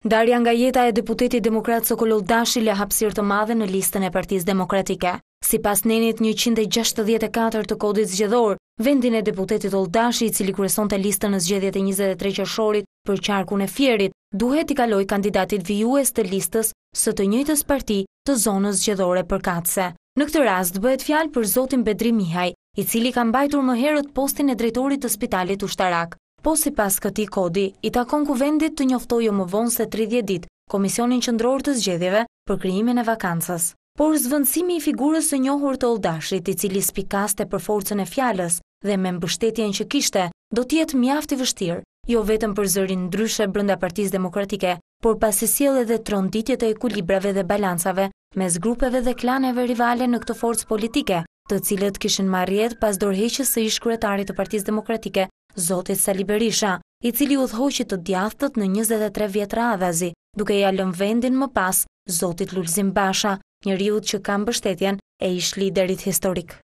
Ndarja nga jeta e deputetit demokrat Sokol Ulldashi la hapësirë të madhe në listën e Partisë Demokratike. Sipas nenit 164 të kodit zgjedhor, vendin e deputetit Ulldashi, i cili kryesonte listën në zgjedhjet e 23 qershorit për qarkun e Fierit, duhet i kaloj kandidatit vijues të listës së të njëjtës parti të zonës zgjedhore përkatëse. Në këtë rast bëhet fjalë për zotin Bedri Mihaj, i cili ka mbajtur më herët postin e drejtorit të spitalit ushtarak. Po sipas këtij kodi, i takon kuvendit të njoftojë më vonë se 30 ditë Komisionin Qendror të Zgjedhjeve për krijimin e vakancës. Por zvendësimi i figurës së njohur të Uldashit, i cili spikaste për forcën e fjalës dhe me mbështetjen që kishte, do të jetë mjaft i vështirë, jo vetëm për zërin ndryshe brenda Partisë Demokratike, por pasi sjell edhe tronditje të ekuilibrave dhe balancave mes grupeve dhe klaneve rivale në këtë forcë politike, të cilët kishin marrë jetë pas dorëheqjes së ish-kryetarit të Partisë Demokratike, zotit Sali Berisha, i cili udhëhoqi të djathtët në 23 vjet radhazi, duke ia lënë vendin më pas zotit Lulzim Basha, njeriut që ka mbështetjen e ish liderit historik.